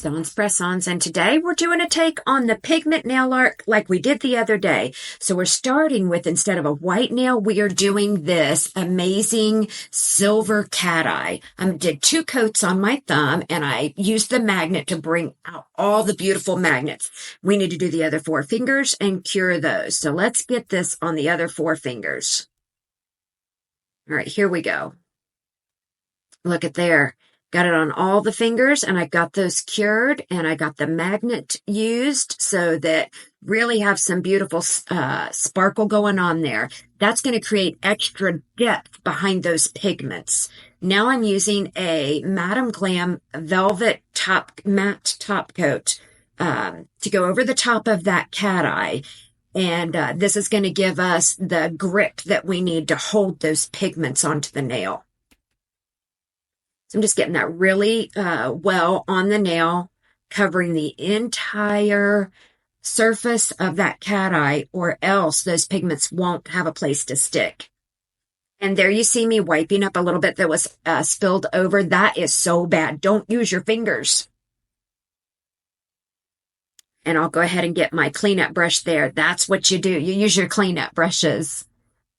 Stone's Press-Ons, and today we're doing a take on the pigment nail art like we did the other day. So we're starting with, instead of a white nail, we are doing this amazing silver cat eye. I did 2 coats on my thumb, and I used the magnet to bring out all the beautiful magnets. We need to do the other 4 fingers and cure those. So let's get this on the other 4 fingers. All right, here we go. Look at there. Got it on all the fingers, and I got those cured, and I got the magnet used so that really have some beautiful sparkle going on there. That's going to create extra depth behind those pigments. Now I'm using a Madame Glam velvet matte top coat to go over the top of that cat eye. And this is going to give us the grip that we need to hold those pigments onto the nail. So I'm just getting that really well on the nail, covering the entire surface of that cat eye, or else those pigments won't have a place to stick. And there you see me wiping up a little bit that was spilled over. That is so bad. Don't use your fingers. And I'll go ahead and get my cleanup brush there. That's what you do. You use your cleanup brushes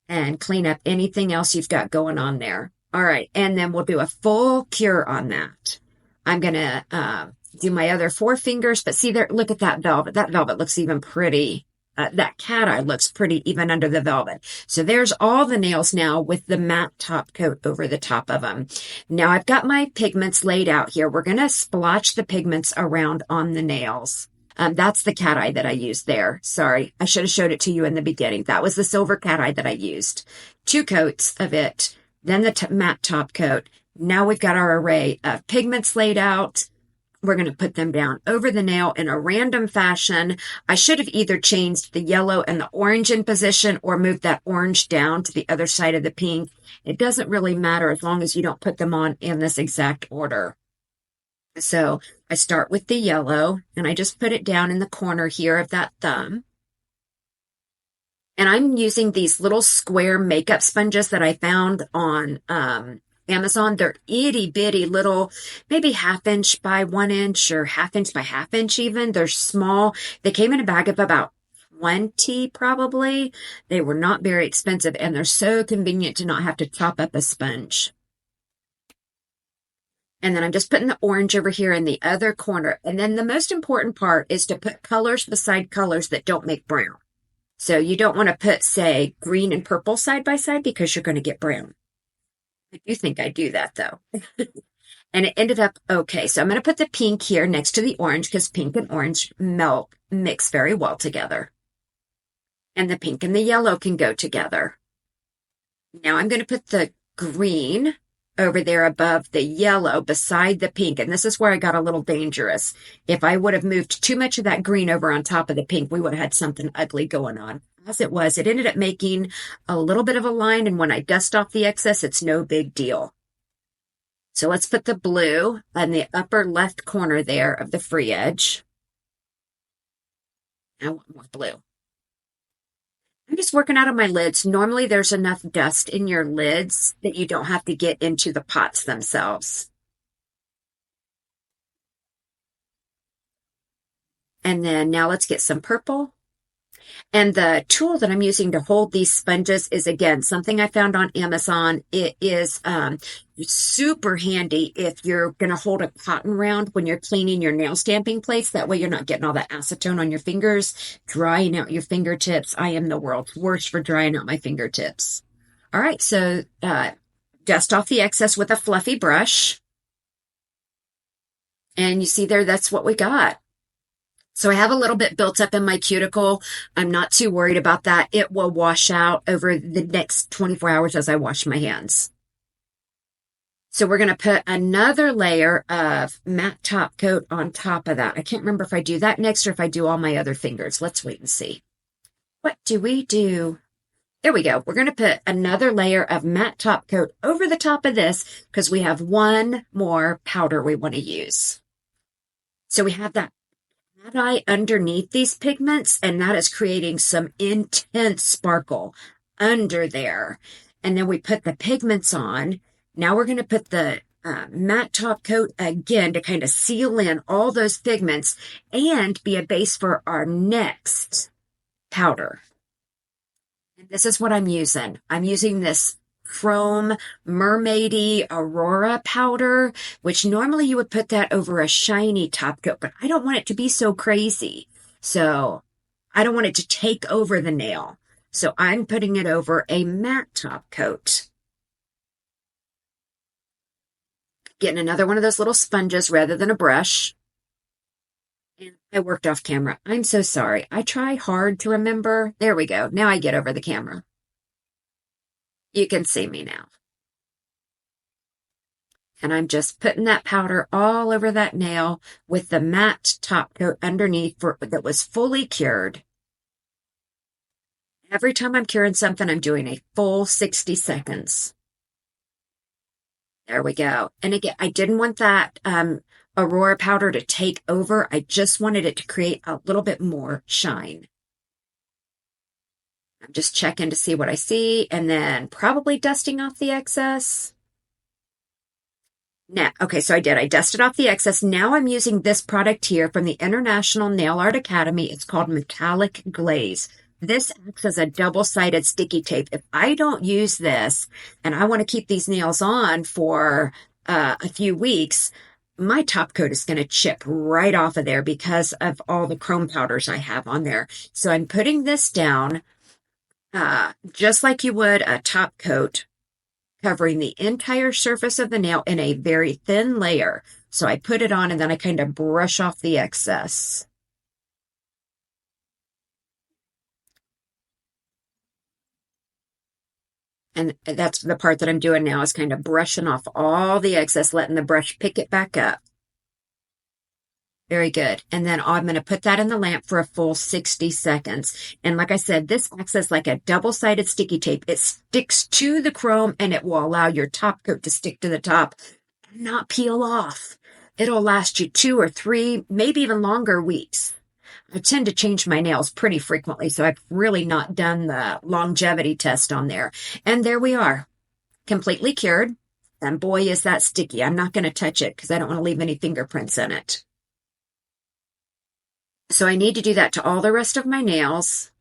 and clean up anything else you've got going on there. All right, and then we'll do a full cure on that. I'm going to do my other 4 fingers, but see there, look at that velvet. That velvet looks even pretty. That cat eye looks pretty even under the velvet. So there's all the nails now with the matte top coat over the top of them. Now I've got my pigments laid out here. We're going to splotch the pigments around on the nails. That's the cat eye that I used there. Sorry, I should have showed it to you in the beginning. That was the silver cat eye that I used. 2 coats of it. Then the matte top coat. Now we've got our array of pigments laid out. We're going to put them down over the nail in a random fashion. I should have either changed the yellow and the orange in position or moved that orange down to the other side of the pink. It doesn't really matter as long as you don't put them on in this exact order. So I start with the yellow, and I just put it down in the corner here of that thumb. And I'm using these little square makeup sponges that I found on Amazon. They're itty bitty little, maybe 1/2 inch by 1 inch or 1/2 inch by 1/2 inch even. They're small. They came in a bag of about 20 probably. They were not very expensive, and they're so convenient to not have to chop up a sponge. And then I'm just putting the orange over here in the other corner. And then the most important part is to put colors beside colors that don't make brown. So you don't want to put, say, green and purple side by side because you're going to get brown. I do think I do that, though. And it ended up okay. So I'm going to put the pink here next to the orange because pink and orange mix very well together. And the pink and the yellow can go together. Now I'm going to put the green over there above the yellow beside the pink. And this is where I got a little dangerous. If I would have moved too much of that green over on top of the pink, we would have had something ugly going on. As it was, it ended up making a little bit of a line. And when I dust off the excess, it's no big deal. So let's put the blue on the upper left corner there of the free edge. I want more blue. I'm just working out of my lids. Normally there's enough dust in your lids that you don't have to get into the pots themselves. And then now let's get some purple. And the tool that I'm using to hold these sponges is, again, something I found on Amazon. It is super handy if you're going to hold a cotton round when you're cleaning your nail stamping plates. That way you're not getting all that acetone on your fingers, drying out your fingertips. I am the world's worst for drying out my fingertips. All right, so dust off the excess with a fluffy brush. And you see there, that's what we got. So I have a little bit built up in my cuticle. I'm not too worried about that. It will wash out over the next 24 hours as I wash my hands. So we're going to put another layer of matte top coat on top of that. I can't remember if I do that next or if I do all my other fingers. Let's wait and see. What do we do? There we go. We're going to put another layer of matte top coat over the top of this because we have one more powder we want to use. So we have that cat eye underneath these pigments, and that is creating some intense sparkle under there. And then we put the pigments on. Now we're going to put the matte top coat again to kind of seal in all those pigments and be a base for our next powder. And this is what I'm using. I'm using this Chrome Mermaidy Aurora powder, which normally you would put that over a shiny top coat, but I don't want it to be so crazy. So I don't want it to take over the nail. So I'm putting it over a matte top coat. Getting another one of those little sponges rather than a brush. And I worked off camera. I'm so sorry. I try hard to remember. There we go. Now I get over the camera. You can see me now. And I'm just putting that powder all over that nail with the matte top coat underneath that was fully cured. Every time I'm curing something, I'm doing a full 60 seconds. There we go. And again, I didn't want that Aurora powder to take over. I just wanted it to create a little bit more shine. I'm just checking to see what I see and then probably dusting off the excess. Now, okay, so I did. I dusted off the excess. Now I'm using this product here from the International Nail Art Academy. It's called Metallic Glaze. This acts as a double-sided sticky tape. If I don't use this and I want to keep these nails on for a few weeks, my top coat is going to chip right off of there because of all the chrome powders I have on there. So I'm putting this down just like you would a top coat, covering the entire surface of the nail in a very thin layer. So I put it on and then I kind of brush off the excess. And that's the part that I'm doing now is kind of brushing off all the excess, letting the brush pick it back up. Very good. And then I'm going to put that in the lamp for a full 60 seconds. And like I said, this acts as like a double-sided sticky tape. It sticks to the chrome and it will allow your top coat to stick to the top and not peel off. It'll last you 2 or 3, maybe even longer weeks. I tend to change my nails pretty frequently, so I've really not done the longevity test on there. And there we are, completely cured. And boy, is that sticky. I'm not going to touch it because I don't want to leave any fingerprints in it. So I need to do that to all the rest of my nails.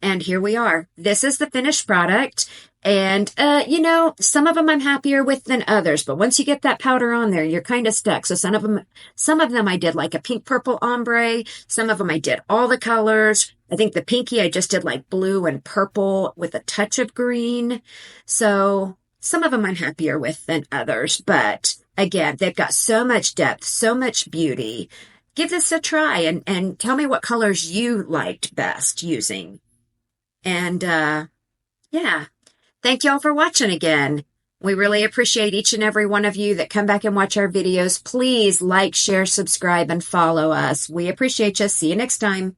And here we are. This is the finished product. And, you know, some of them I'm happier with than others. But once you get that powder on there, you're kind of stuck. So some of them I did like a pink purple ombre. Some of them I did all the colors. I think the pinky I just did like blue and purple with a touch of green. So some of them I'm happier with than others. But again, they've got so much depth, so much beauty. Give this a try and tell me what colors you liked best using. And, yeah. Thank you all for watching again. We really appreciate each and every one of you that come back and watch our videos. Please like, share, subscribe, and follow us. We appreciate you. See you next time.